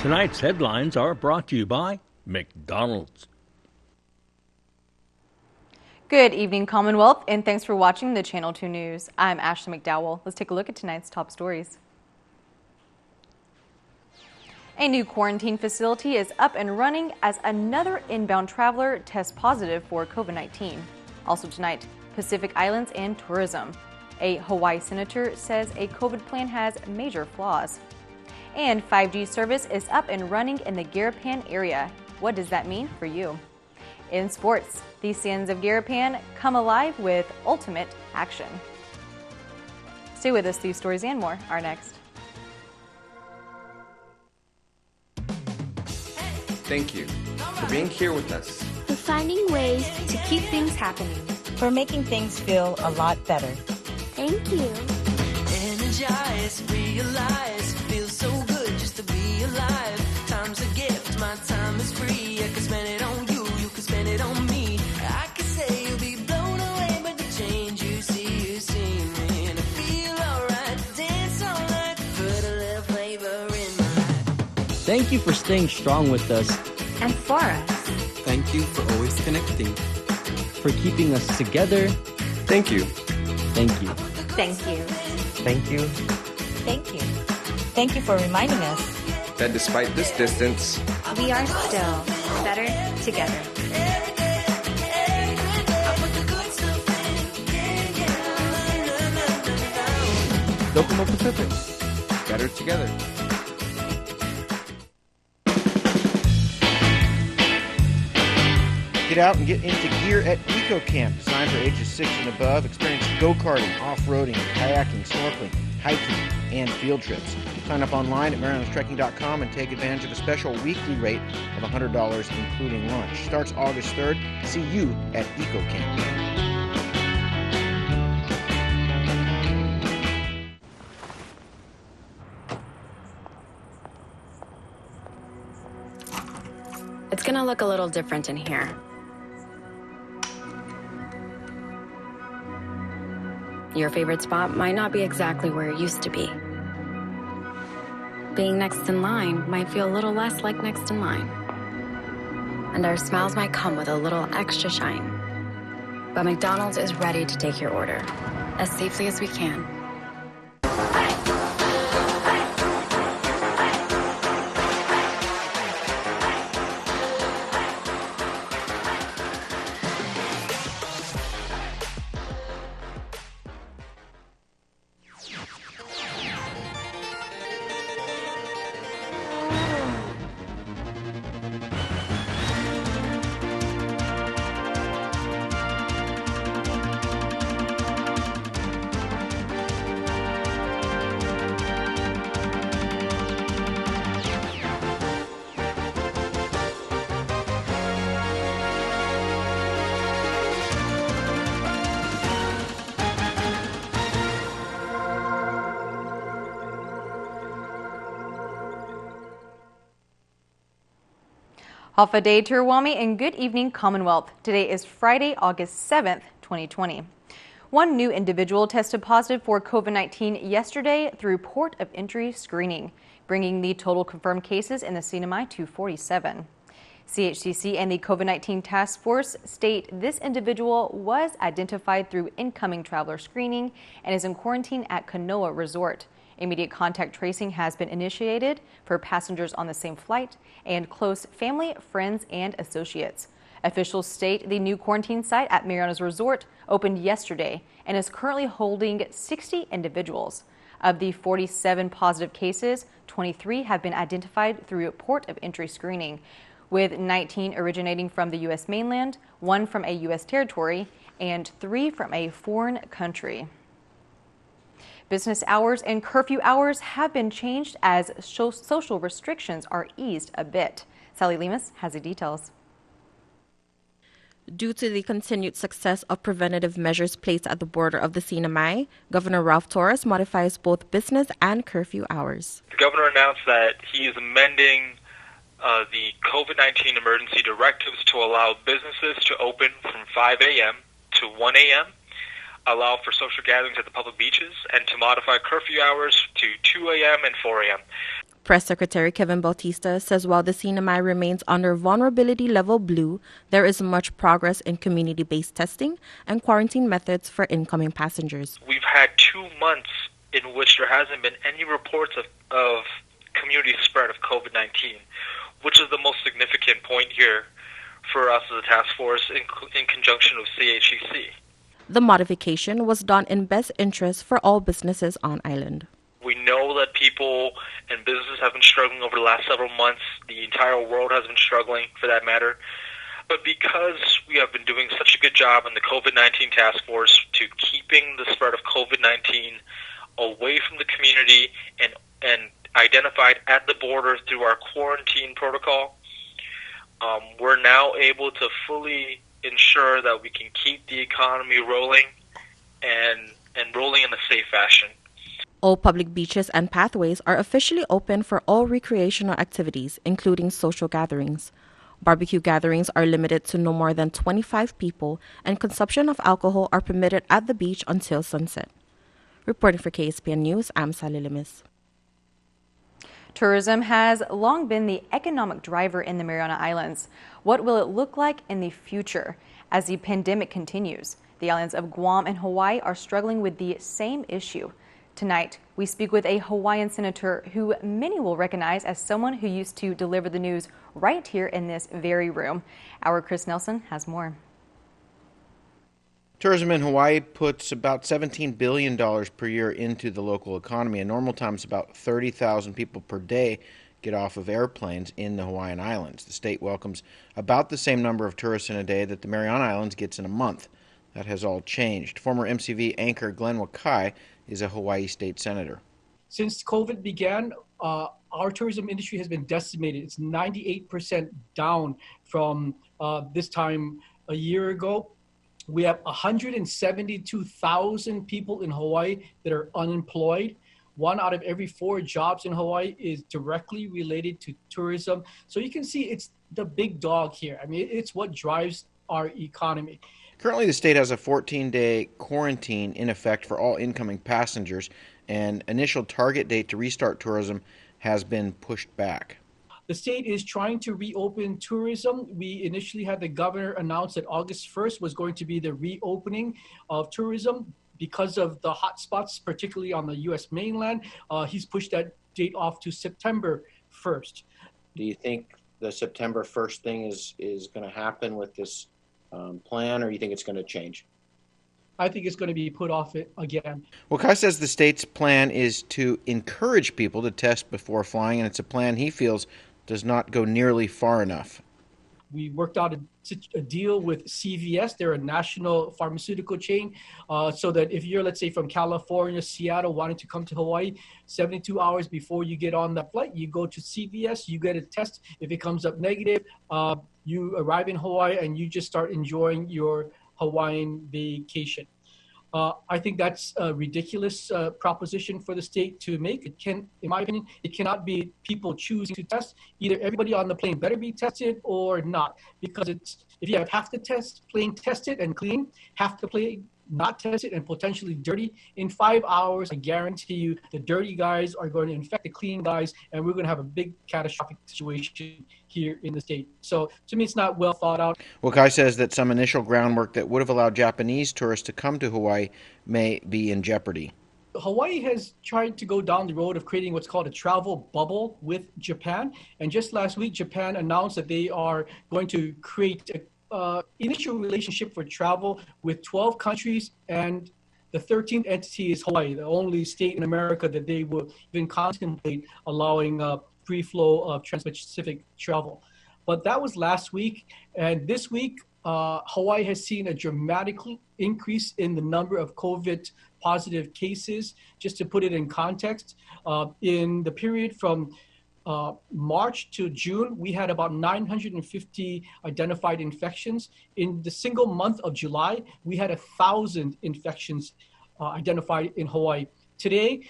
Tonight's headlines are brought to you by McDonald's. Good evening, Commonwealth, and thanks for watching the Channel 2 News. I'm Ashley McDowell. Let's take a look at tonight's top stories. A new quarantine facility is up and running as another inbound traveler tests positive for COVID-19. Also tonight, Pacific Islands and tourism. A Hawaii senator says a COVID plan has major flaws. And 5G service is up and running in the GARAPAN area. What does that mean for you? In sports, the Sands of GARAPAN come alive with ultimate action. Stay with us, these stories and more are next. Thank you for being here with us. For finding ways to keep things happening. For making things feel a lot better. Thank you. Energize, realize, feels so good just to be alive. Time's a gift, my time is free. I can spend it on you, you can spend it on me. I could say you'll be blown away by the change you see me. And I feel alright, dance all night, put a little flavor in my life. Thank you for staying strong with us. And for us. Thank you for always connecting. For keeping us together. Thank you. Thank you. Thank you. Thank you. Thank you. Thank you for reminding us that despite this distance, we are still better together. Docomo Pacific, better together. Get out and get into gear at Eco Camp, designed for ages 6 and above. Experience go-karting, off-roading, kayaking, snorkeling, hiking, and field trips. Sign up online at MarianesTrekking.com and take advantage of a special weekly rate of $100, including lunch. Starts August 3rd. See you at Eco Camp. It's gonna look a little different in here. Your favorite spot might not be exactly where it used to be. Being next in line might feel a little less like next in line. And our smiles might come with a little extra shine. But McDonald's is ready to take your order as safely as we can. Hafa Day Tirawami and good evening, Commonwealth. Today is Friday, August 7th, 2020. One new individual tested positive for COVID-19 yesterday through port of entry screening, bringing the total confirmed cases in the CNMI to 47. CHCC and the COVID-19 task force state this individual was identified through incoming traveler screening and is in quarantine at Kanoa Resort. Immediate contact tracing has been initiated for passengers on the same flight and close family, friends, and associates. Officials state the new quarantine site at Mariana's Resort opened yesterday and is currently holding 60 individuals. Of the 47 positive cases, 23 have been identified through port of entry screening, with 19 originating from the U.S. mainland, 1 from a U.S. territory, and 3 from a foreign country. Business hours and curfew hours have been changed as social restrictions are eased a bit. Sally Lemus has the details. Due to the continued success of preventative measures placed at the border of the CNMI, Governor Ralph Torres modifies both business and curfew hours. The governor announced that he is amending the COVID-19 emergency directives to allow businesses to open from 5 a.m. to 1 a.m., allow for social gatherings at the public beaches, and to modify curfew hours to 2 a.m. and 4 a.m. Press Secretary Kevin Bautista says while the CNMI remains under vulnerability level blue, there is much progress in community-based testing and quarantine methods for incoming passengers. We've had 2 months in which there hasn't been any reports of community spread of COVID-19, which is the most significant point here for us as a task force in conjunction with CHEC. The modification was done in best interest for all businesses on island. We know that people and businesses have been struggling over the last several months. The entire world has been struggling, for that matter. But because we have been doing such a good job in the COVID-19 task force to keeping the spread of COVID-19 away from the community and identified at the border through our quarantine protocol, we're now able to fully ensure that we can keep the economy rolling and rolling in a safe fashion. All public beaches and pathways are officially open for all recreational activities, including social gatherings. Barbecue gatherings are limited to no more than 25 people, and consumption of alcohol are permitted at the beach until sunset. Reporting for KSPN News, I'm Sally Limis. Tourism has long been the economic driver in the Mariana Islands. What will it look like in the future as the pandemic continues? The islands of Guam and Hawaii are struggling with the same issue. Tonight, we speak with a Hawaiian senator who many will recognize as someone who used to deliver the news right here in this very room. Our Chris Nelson has more. Tourism in Hawaii puts about $17 billion per year into the local economy. In normal times, about 30,000 people per day get off of airplanes in the Hawaiian Islands. The state welcomes about the same number of tourists in a day that the Mariana Islands gets in a month. That has all changed. Former MCV anchor Glenn Wakai is a Hawaii state senator. Since COVID began, our tourism industry has been decimated. It's 98% down from this time a year ago. We have 172,000 people in Hawaii that are unemployed. 1 out of every 4 jobs in Hawaii is directly related to tourism. So you can see it's the big dog here. I mean, it's what drives our economy. Currently, the state has a 14-day quarantine in effect for all incoming passengers, and initial target date to restart tourism has been pushed back. The state is trying to reopen tourism. We initially had the governor announce that August 1st was going to be the reopening of tourism. Because of the hot spots, particularly on the U.S. mainland, he's pushed that date off to September 1st. Do you think the September 1st thing is going to happen with this plan, or you think it's going to change? I think it's going to be put off again. Wakai says the state's plan is to encourage people to test before flying, and it's a plan he feels does not go nearly far enough. We worked out a deal with CVS. They're a national pharmaceutical chain, so that if you're, let's say, from California, Seattle, wanting to come to Hawaii, 72 hours before you get on that flight, you go to CVS, you get a test. If it comes up negative, you arrive in Hawaii and you just start enjoying your Hawaiian vacation. I think that's a ridiculous proposition for the state to make. In my opinion, it cannot be people choosing to test. Either everybody on the plane better be tested or not, because if you have half the plane tested and clean, half the plane not tested and potentially dirty, in 5 hours, I guarantee you the dirty guys are going to infect the clean guys, and we're going to have a big catastrophic situation here in the state. So to me, it's not well thought out. Wakai says that some initial groundwork that would have allowed Japanese tourists to come to Hawaii may be in jeopardy. Hawaii has tried to go down the road of creating what's called a travel bubble with Japan. And just last week, Japan announced that they are going to create a initial relationship for travel with 12 countries, and the 13th entity is Hawaii, the only state in America that they will even contemplate allowing free flow of trans-Pacific travel. But that was last week, and this week Hawaii has seen a dramatic increase in the number of COVID positive cases. Just to put it in context, in the period from March to June, we had about 950 identified infections. In the single month of July, we had 1,000 infections identified in Hawaii. Today,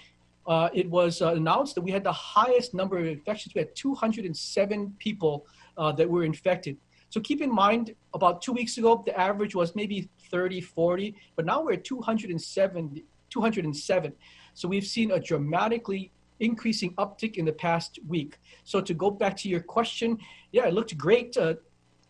it was announced that we had the highest number of infections. We had 207 people that were infected. So keep in mind, about 2 weeks ago, the average was maybe 30, 40, but now we're at 207. So we've seen a dramatically increasing uptick in the past week. So to go back to your question, yeah, it looked great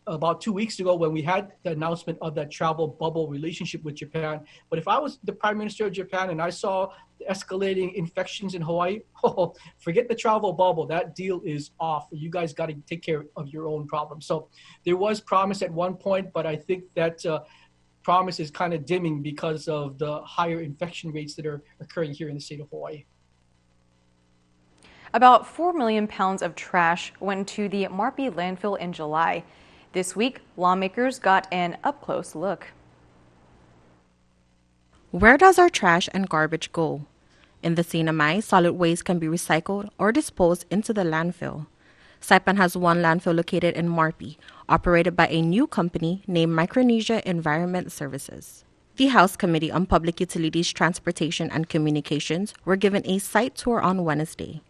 about 2 weeks ago when we had the announcement of that travel bubble relationship with Japan. But if I was the Prime Minister of Japan and I saw the escalating infections in Hawaii, oh, forget the travel bubble. That deal is off. You guys got to take care of your own problems. So there was promise at one point, but I think that promise is kind of dimming because of the higher infection rates that are occurring here in the state of Hawaii. About 4 million pounds of trash went to the Marpi landfill in July. This week, lawmakers got an up-close look. Where does our trash and garbage go? In the CNMI, solid waste can be recycled or disposed into the landfill. Saipan has one landfill located in Marpi, operated by a new company named Micronesia Environment Services. The House Committee on Public Utilities, Transportation and Communications were given a site tour on Wednesday.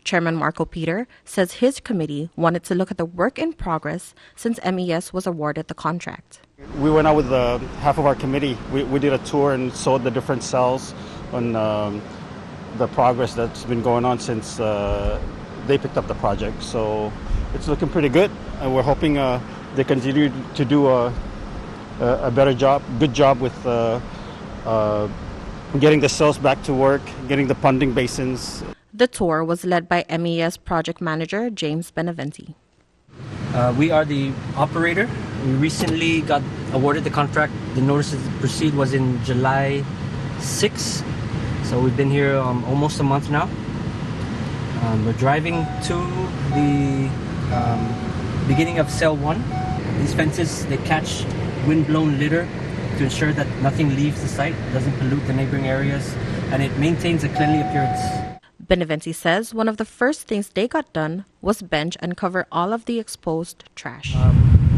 Chairman Marco Peter says his committee wanted to look at the work in progress since MES was awarded the contract. We went out with half of our committee. We did a tour and showed the different cells on the progress that's been going on since they picked up the project. So it's looking pretty good. And we're hoping they continue to do a better job, good job with getting the cells back to work, getting the ponding basins. The tour was led by MES project manager James Beneventi. We are the operator. We recently got awarded the contract. The notice to proceed was in July 6. So we've been here almost a month now. We're driving to the beginning of cell 1. These fences, they catch wind-blown litter to ensure that nothing leaves the site, doesn't pollute the neighboring areas, and it maintains a cleanly appearance. Beneventi says one of the first things they got done was bench and cover all of the exposed trash.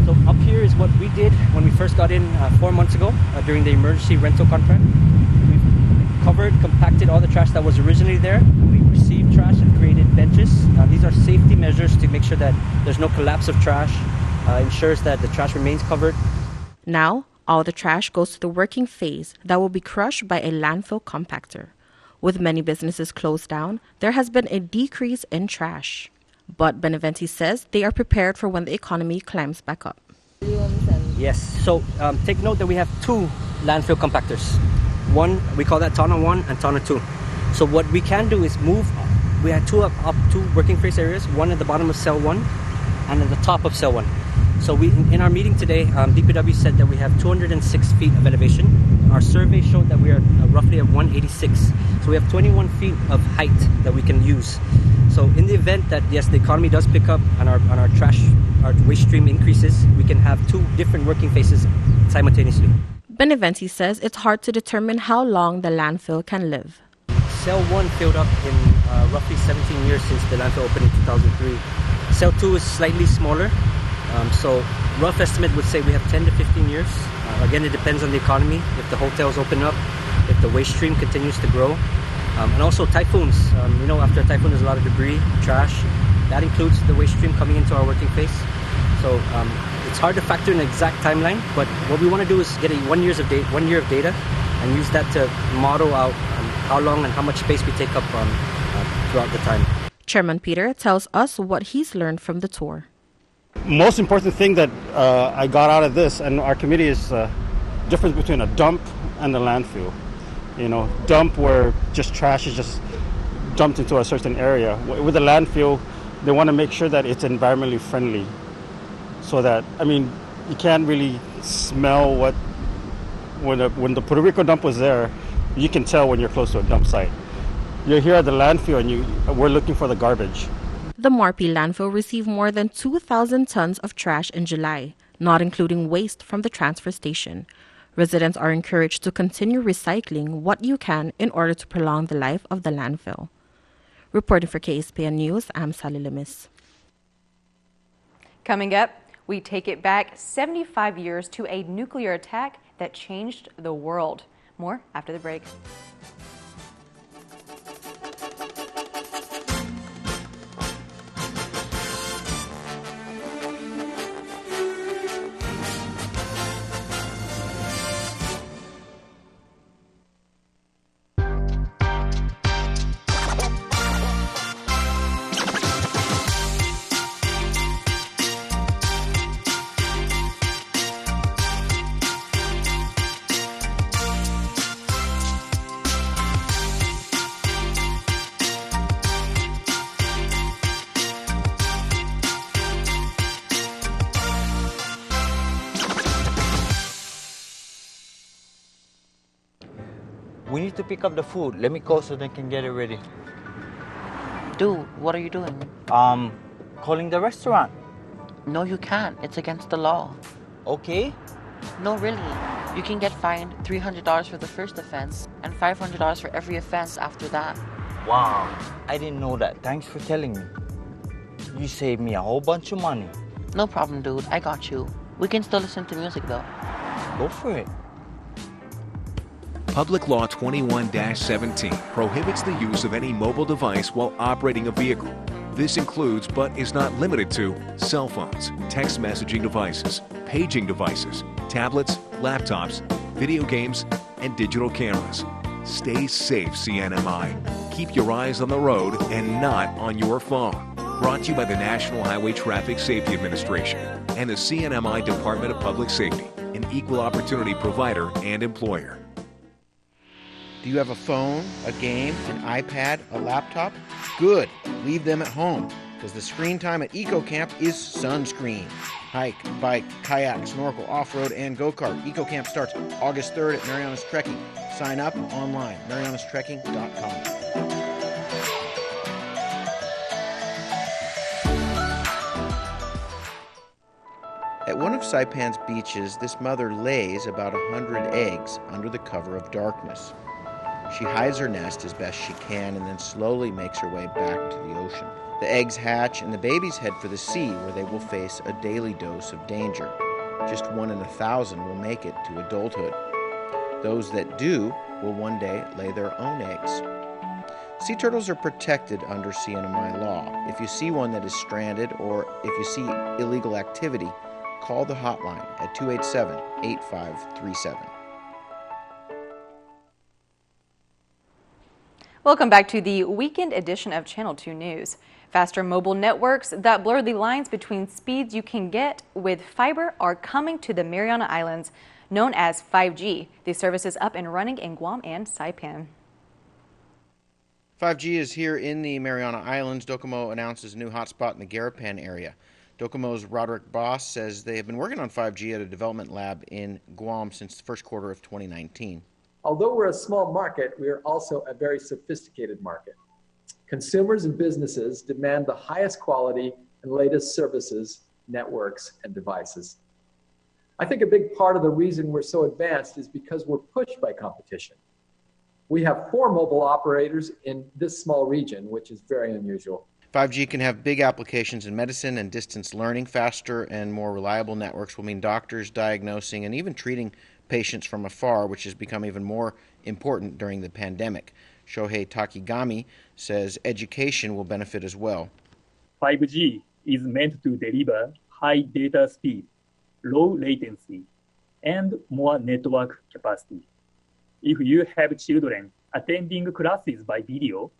So up here is what we did when we first got in 4 months ago during the emergency rental contract. We've covered, compacted all the trash that was originally there. We received trash and created benches. These are safety measures to make sure that there's no collapse of trash, ensures that the trash remains covered. Now, all the trash goes to the working phase that will be crushed by a landfill compactor. With many businesses closed down, there has been a decrease in trash. But Beneventi says they are prepared for when the economy climbs back up. Yes, so take note that we have 2 landfill compactors. One, we call that Tana 1 and Tana 2. So what we can do is move, we have 2 working phase areas, one at the bottom of cell 1 and at the top of cell 1. So in our meeting today, DPW said that we have 206 feet of elevation. Our survey showed that we are roughly at 186. So we have 21 feet of height that we can use. So in the event that, yes, the economy does pick up and our trash, our waste stream increases, we can have 2 different working phases simultaneously. Beneventi says it's hard to determine how long the landfill can live. Cell 1 filled up in roughly 17 years since the landfill opened in 2003. Cell 2 is slightly smaller. So rough estimate would say we have 10 to 15 years. Again, it depends on the economy, if the hotels open up, if the waste stream continues to grow. And also typhoons. After a typhoon, there's a lot of debris, trash. That includes the waste stream coming into our working phase. So it's hard to factor in an exact timeline, but what we want to do is get 1 year of data and use that to model out how long and how much space we take up throughout the time. Chairman Peter tells us what he's learned from the tour. Most important thing that I got out of this and our committee is difference between a dump and a landfill. Dump where just trash is just dumped into a certain area. With a landfill, they want to make sure that it's environmentally friendly. So that, you can't really smell when the Puerto Rico dump was there, you can tell when you're close to a dump site. You're here at the landfill and we're looking for the garbage. The Marpi landfill received more than 2,000 tons of trash in July, not including waste from the transfer station. Residents are encouraged to continue recycling what you can in order to prolong the life of the landfill. Reporting for KSPN News, I'm Sally Limis. Coming up, we take it back 75 years to a nuclear attack that changed the world. More after the break. We need to pick up the food. Let me go so they can get it ready. Dude, what are you doing? Calling the restaurant. No, you can't. It's against the law. Okay. No, really. You can get fined $300 for the first offense and $500 for every offense after that. Wow. I didn't know that. Thanks for telling me. You saved me a whole bunch of money. No problem, dude. I got you. We can still listen to music, though. Go for it. Public Law 21-17 prohibits the use of any mobile device while operating a vehicle. This includes, but is not limited to, cell phones, text messaging devices, paging devices, tablets, laptops, video games, and digital cameras. Stay safe, CNMI. Keep your eyes on the road and not on your phone. Brought to you by the National Highway Traffic Safety Administration and the CNMI Department of Public Safety, an equal opportunity provider and employer. Do you have a phone, a game, an iPad, a laptop? Good. Leave them at home, because the screen time at EcoCamp is sunscreen. Hike, bike, kayak, snorkel, off-road, and go-kart. EcoCamp starts August 3rd at Marianas Trekking. Sign up online, marianastrekking.com. At one of Saipan's beaches, this mother lays about 100 eggs under the cover of darkness. She hides her nest as best she can and then slowly makes her way back to the ocean. The eggs hatch and the babies head for the sea, where they will face a daily dose of danger. Just 1 in 1,000 will make it to adulthood. Those that do will one day lay their own eggs. Sea turtles are protected under CNMI law. If you see one that is stranded or if you see illegal activity, call the hotline at 287-8537. Welcome back to the weekend edition of Channel 2 News. Faster mobile networks that blur the lines between speeds you can get with fiber are coming to the Mariana Islands, known as 5G. The service is up and running in Guam and Saipan. 5G is here in the Mariana Islands. Docomo announces a new hotspot in the GARAPAN area. Docomo's Roderick Boss says they have been working on 5G at a development lab in Guam since the first quarter of 2019. Although we're a small market, we are also a very sophisticated market. Consumers and businesses demand the highest quality and latest services, networks, and devices. I think a big part of the reason we're so advanced is because we're pushed by competition. We have 4 mobile operators in this small region, which is very unusual. 5G can have big applications in medicine and distance learning. Faster and more reliable networks will mean doctors diagnosing and even treating patients from afar, which has become even more important during the pandemic. Shohei Takigami says education will benefit as well. 5G is meant to deliver high data speed, low latency, and more network capacity. If you have children attending classes by video,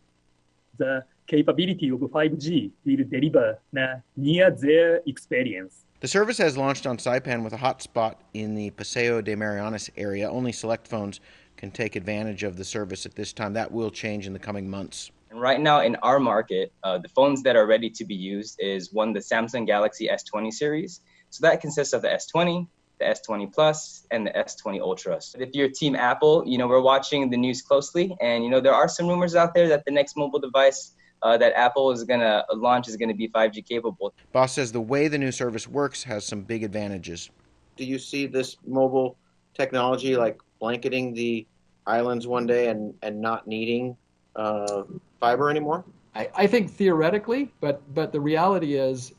the capability of 5G will deliver a near-zero experience. The service has launched on Saipan with a hotspot in the Paseo de Marianas area. Only select phones can take advantage of the service at this time. That will change in the coming months. And right now in our market, the phones that are ready to be used is one, the Samsung Galaxy S20 series. So that consists of the S20, the S20 Plus, and the S20 Ultra. So if you're Team Apple, we're watching the news closely. And, there are some rumors out there that the next mobile device that Apple is going to launch is going to be 5G capable. Boss says the way the new service works has some big advantages. Do you see this mobile technology like blanketing the islands one day and not needing fiber anymore? I think theoretically, but the reality is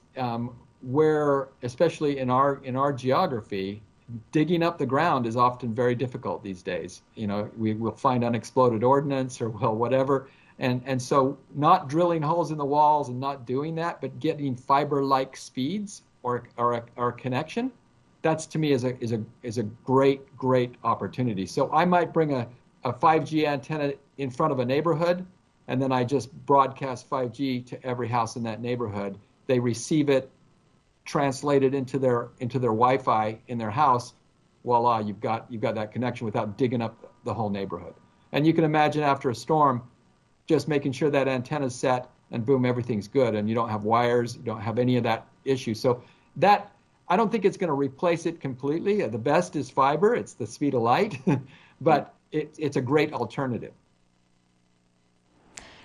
where, especially in our geography, digging up the ground is often very difficult these days. We will find unexploded ordnance or whatever. And so not drilling holes in the walls and not doing that, but getting fiber-like speeds or a connection, that's to me is a great opportunity. So I might bring a 5G antenna in front of a neighborhood, and then I just broadcast 5G to every house in that neighborhood. They receive it, translate it into their Wi-Fi in their house. Voila, you've got that connection without digging up the whole neighborhood. And you can imagine after a storm, just making sure that antenna's set, and boom, everything's good, and you don't have wires, you don't have any of that issue. So that, I don't think it's going to replace it completely. The best is fiber, it's the speed of light, but it's a great alternative.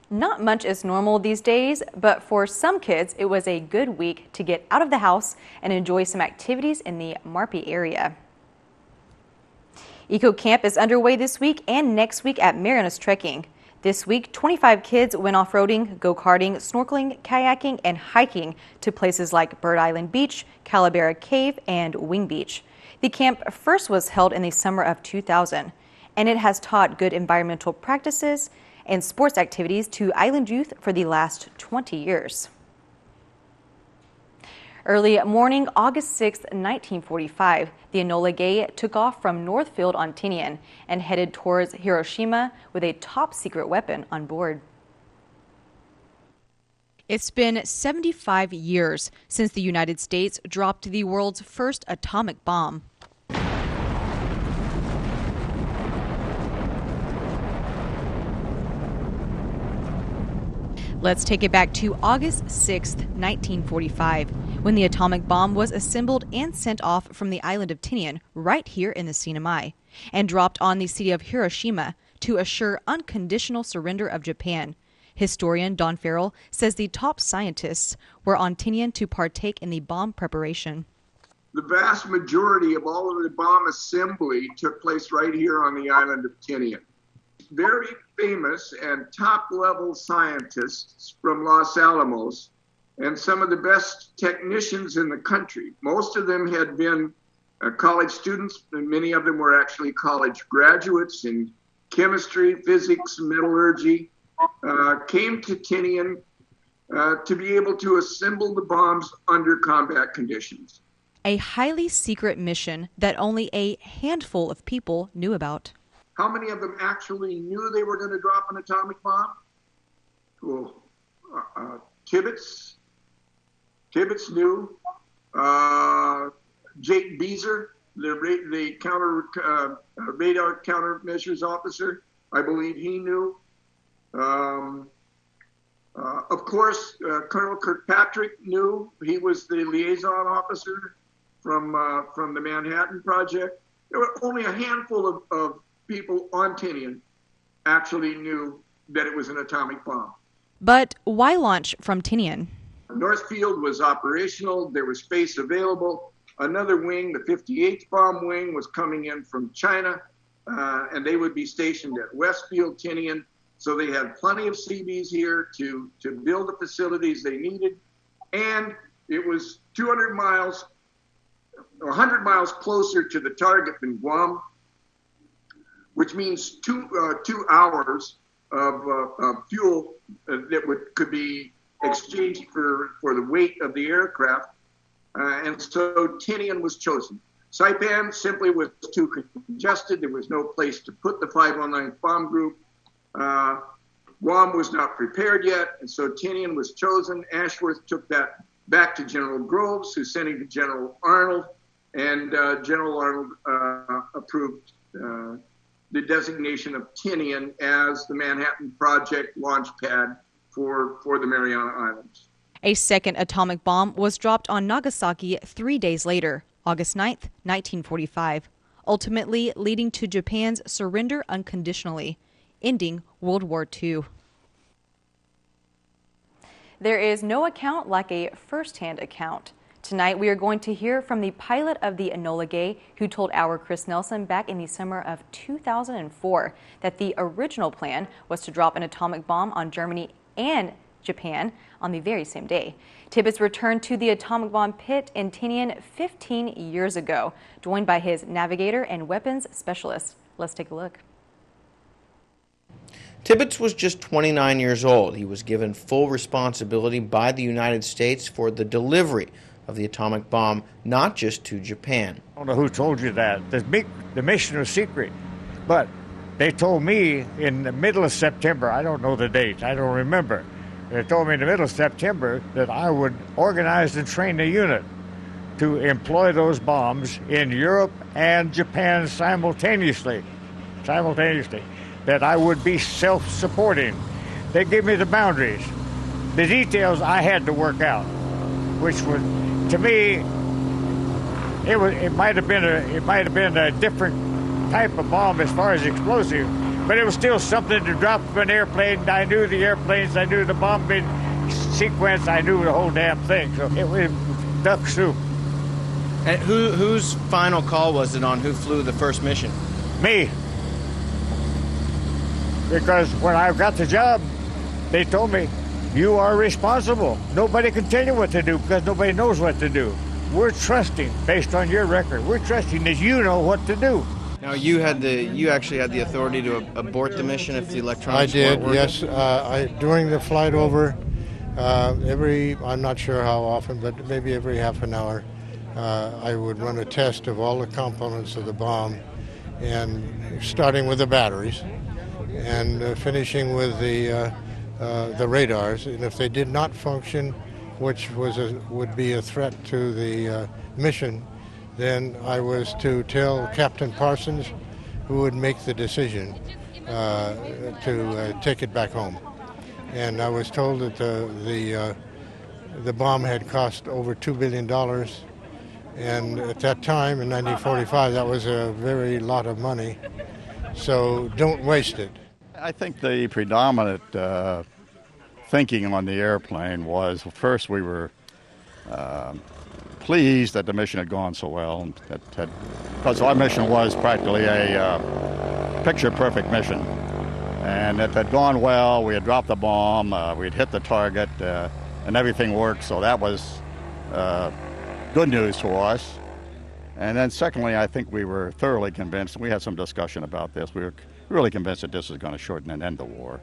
Not much is normal these days, but for some kids, it was a good week to get out of the house and enjoy some activities in the Marpi area. Eco Camp is underway this week and next week at Marianas Trekking. This week, 25 kids went off-roading, go-karting, snorkeling, kayaking, and hiking to places like Bird Island Beach, Calavera Cave, and Wing Beach. The camp first was held in the summer of 2000, and it has taught good environmental practices and sports activities to island youth for the last 20 years. Early morning, August 6, 1945, the Enola Gay took off from Northfield on Tinian and headed towards Hiroshima with a top-secret weapon on board. It's been 75 years since the United States dropped the world's first atomic bomb. Let's take it back to August 6, 1945, when the atomic bomb was assembled and sent off from the island of Tinian right here in the Sinamai and dropped on the city of Hiroshima to assure unconditional surrender of Japan. Historian Don Farrell says the top scientists were on Tinian to partake in the bomb preparation. The vast majority of all of the bomb assembly took place right here on the island of Tinian. Very famous and top-level scientists from Los Alamos and some of the best technicians in the country. Most of them had been college students, and many of them were actually college graduates in chemistry, physics, metallurgy, came to Tinian to be able to assemble the bombs under combat conditions. A highly secret mission that only a handful of people knew about. How many of them actually knew they were going to drop an atomic bomb? Well, Tibbets knew. Jake Beezer, the radar countermeasures officer, I believe he knew. Of course, Colonel Kirkpatrick knew. He was the liaison officer from the Manhattan Project. There were only a handful of people on Tinian actually knew that it was an atomic bomb. But why launch from Tinian? Northfield was operational. There was space available. Another wing, the 58th Bomb Wing, was coming in from China, and they would be stationed at Westfield, Tinian. So they had plenty of CBs here to build the facilities they needed. And it was 100 miles closer to the target than Guam, which means two hours of fuel that could be exchanged for the weight of the aircraft. And so Tinian was chosen. Saipan simply was too congested. There was no place to put the 519th Bomb Group. Guam was not prepared yet, and so Tinian was chosen. Ashworth took that back to General Groves, who sent it to General Arnold, and General Arnold approved the designation of Tinian as the Manhattan Project launch pad for the Mariana Islands. A second atomic bomb was dropped on Nagasaki 3 days later, August 9th, 1945, ultimately leading to Japan's surrender unconditionally, ending World War II. There is no account like a first-hand account. Tonight, we are going to hear from the pilot of the Enola Gay, who told our Chris Nelson back in the summer of 2004 that the original plan was to drop an atomic bomb on Germany and Japan on the very same day. Tibbets returned to the atomic bomb pit in Tinian 15 years ago, joined by his navigator and weapons specialist. Let's take a look. Tibbets was just 29 years old. He was given full responsibility by the United States for the delivery of the atomic bomb, not just to Japan. I don't know who told you that. The mission was secret, but they told me in the middle of September, I don't know the date, I don't remember. They told me in the middle of September that I would organize and train a unit to employ those bombs in Europe and Japan simultaneously, that I would be self-supporting. They gave me the boundaries. The details I had to work out, which was, to me, it might have been a different type of bomb as far as explosive, but it was still something to drop from an airplane. I knew the airplanes, I knew the bombing sequence, I knew the whole damn thing. So it was duck soup. And whose final call was it on who flew the first mission? Me. Because when I got the job, they told me, you are responsible. Nobody can tell you what to do because nobody knows what to do. We're trusting based on your record. We're trusting that you know what to do. Now you actually had the authority to abort the mission if the electronics weren't working? I did, yes. During the flight over, I'm not sure how often, but maybe every half an hour, I would run a test of all the components of the bomb, and starting with the batteries and finishing with the radars. And if they did not function, which would be a threat to the mission, then I was to tell Captain Parsons, who would make the decision to take it back home. And I was told that the bomb had cost over $2 billion. And at that time, in 1945, that was a very lot of money. So don't waste it. I think the predominant thinking on the airplane was, first, we were pleased that the mission had gone so well, and because our mission was practically a picture-perfect mission. And it had gone well, we had dropped the bomb, we had hit the target, and everything worked, so that was good news for us. And then secondly, I think we were thoroughly convinced, and we had some discussion about this, we were really convinced that this is going to shorten and end the war.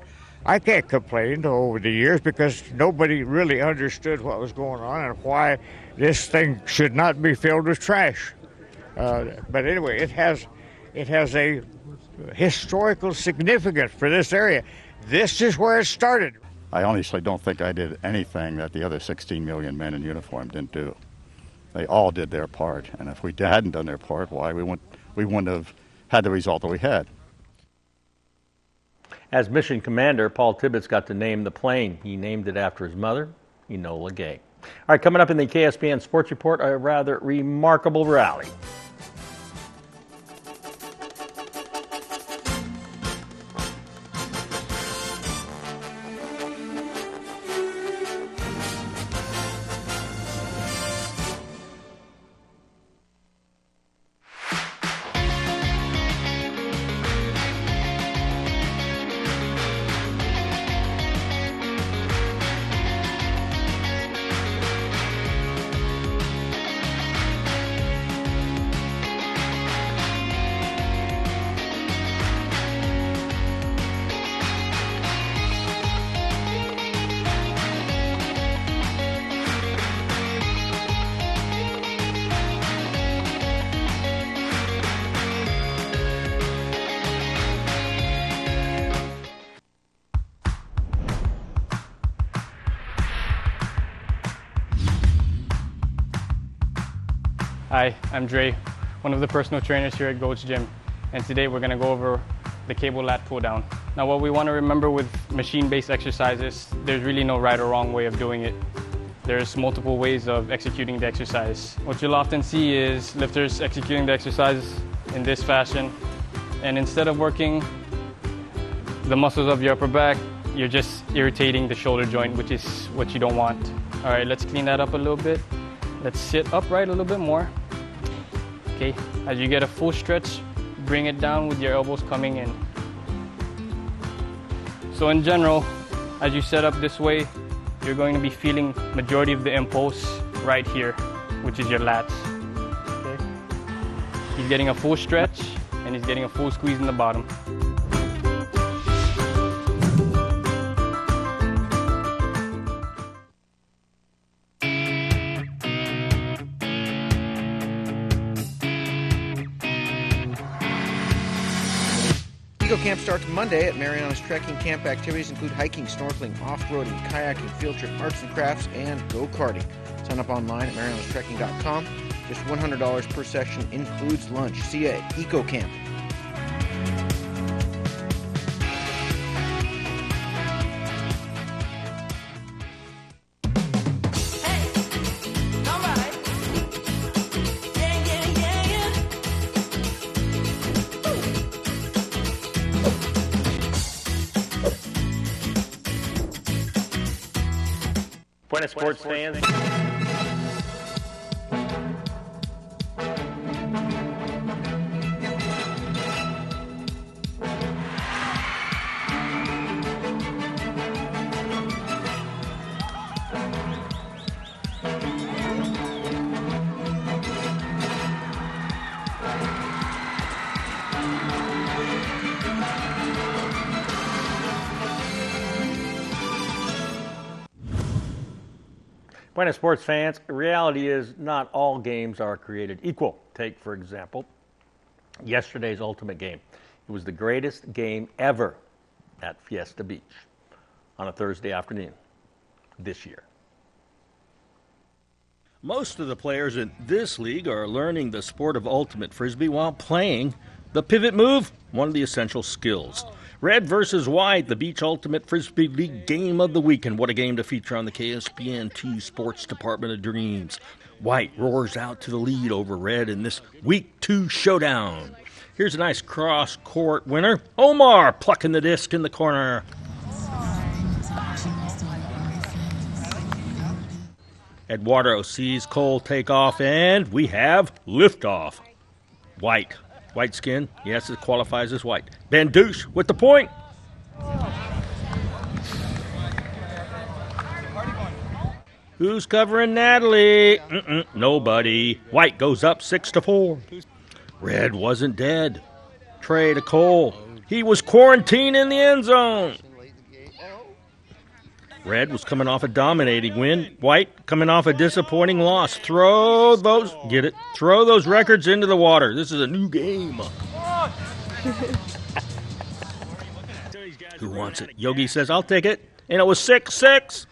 I can't complain over the years because nobody really understood what was going on and why this thing should not be filled with trash. But anyway, it has a historical significance for this area. This is where it started. I honestly don't think I did anything that the other 16 million men in uniform didn't do. They all did their part, and if we hadn't done their part, why we wouldn't have had the result that we had. As mission commander, Paul Tibbets got to name the plane. He named it after his mother, Enola Gay. All right, coming up in the KSPN Sports Report, a rather remarkable rally. Hi, I'm Dre, one of the personal trainers here at Gold's Gym, and today we're going to go over the cable lat pull down. Now what we want to remember with machine-based exercises, there's really no right or wrong way of doing it. There's multiple ways of executing the exercise. What you'll often see is lifters executing the exercise in this fashion, and instead of working the muscles of your upper back, you're just irritating the shoulder joint, which is what you don't want. All right, let's clean that up a little bit. Let's sit upright a little bit more. Okay, as you get a full stretch, bring it down with your elbows coming in. So in general, as you set up this way, you're going to be feeling majority of the impulse right here, which is your lats. Okay. He's getting a full stretch and he's getting a full squeeze in the bottom. Camp starts Monday at Mariana's Trekking. Camp activities include hiking, snorkeling, off-roading, kayaking, field trip, arts and crafts, and go-karting. Sign up online at marianastrekking.com. Just $100 per session, includes lunch. See you at Eco Camp. Buenas sports fans. Buenas sports fans, reality is not all games are created equal. Take, for example, yesterday's ultimate game. It was the greatest game ever at Fiesta Beach on a Thursday afternoon this year. Most of the players in this league are learning the sport of ultimate frisbee while playing the pivot move, one of the essential skills. Red versus white, the Beach Ultimate Frisbee League game of the week, and what a game to feature on the KSPN2 Sports Department of Dreams. White roars out to the lead over red in this Week 2 showdown. Here's a nice cross-court winner. Omar plucking the disc in the corner. Eduardo sees Cole take off, and we have liftoff. White. White skin, yes, it qualifies as white. Bandouche with the point. Who's covering Natalie? Nobody. White goes up 6-4. Red wasn't dead. Trey to Cole. He was quarantined in the end zone. Red was coming off a dominating win. White coming off a disappointing loss. Throw those records into the water. This is a new game. Who wants it? Yogi says, I'll take it. And it was 6-6.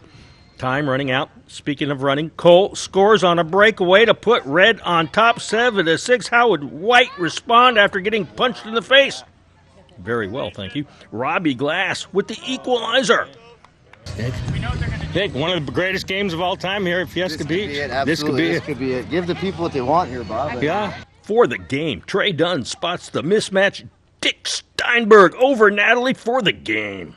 Time running out. Speaking of running, Cole scores on a breakaway to put Red on top 7-6. How would White respond after getting punched in the face? Very well, thank you. Robbie Glass with the equalizer. Nick, one of the greatest games of all time here at Fiesta Beach. This could be it. Give the people what they want here, Bob. Yeah. For the game, Trey Dunn spots the mismatch. Dick Steinberg over Natalie for the game.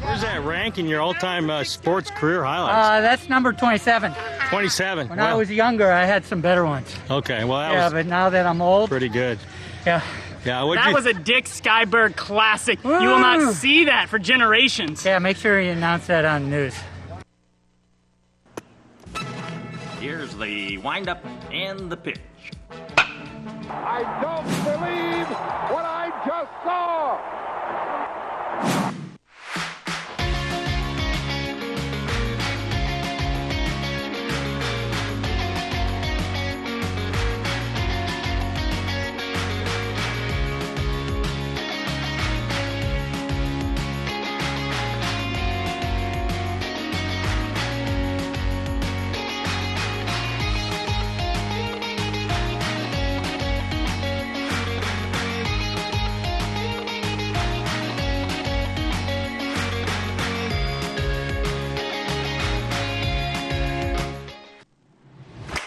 Where's that rank in your all-time sports career highlights? That's number 27. 27. When I was younger, I had some better ones. Okay, well, that was but now that I'm old, pretty good. Yeah. Yeah, that was a Dick Steinberg classic. You will not see that for generations. Yeah, make sure you announce that on the news. Here's the windup and the pitch. I don't believe what I just saw.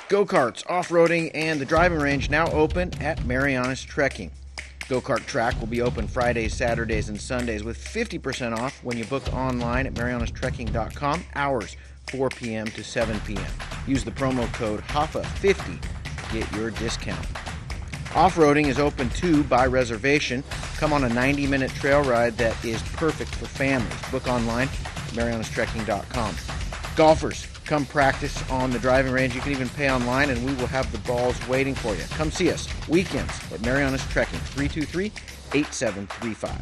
Go-karts, off-roading, and the driving range now open at Marianas Trekking. Go-kart track will be open Fridays, Saturdays, and Sundays with 50% off when you book online at marianastrekking.com, hours 4 p.m. to 7 p.m. Use the promo code HAFA50 to get your discount. Off-roading is open too by reservation. Come on a 90-minute trail ride that is perfect for families. Book online at marianastrekking.com. Golfers, come practice on the driving range. You can even pay online, and we will have the balls waiting for you. Come see us weekends at Marianas Trekking, 323-8735.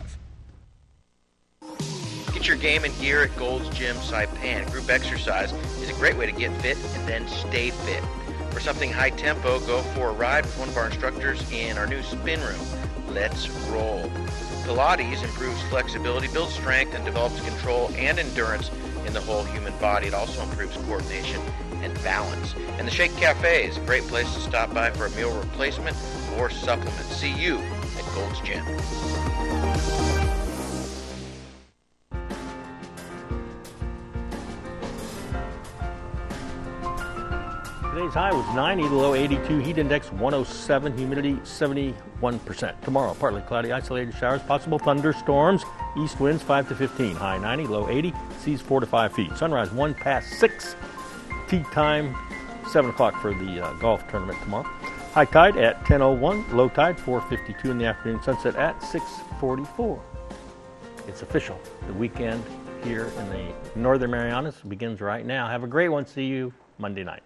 Get your game and gear at Gold's Gym Saipan. Group exercise is a great way to get fit and then stay fit. For something high tempo, go for a ride with one of our instructors in our new spin room. Let's roll. Pilates improves flexibility, builds strength, and develops control and endurance in the whole human body. It also improves coordination and balance. And the Shake Cafe is a great place to stop by for a meal replacement or supplement. See you at Gold's Gym. Today's high was 90, the low 82, heat index 107, humidity 71%. Tomorrow, partly cloudy, isolated showers, possible thunderstorms, east winds 5 to 15, high 90, low 80, seas 4 to 5 feet. Sunrise 1 past 6, tea time 7 o'clock for the golf tournament tomorrow. High tide at 10:01, low tide 4:52 in the afternoon, sunset at 6:44. It's official. The weekend here in the Northern Marianas begins right now. Have a great one. See you Monday night.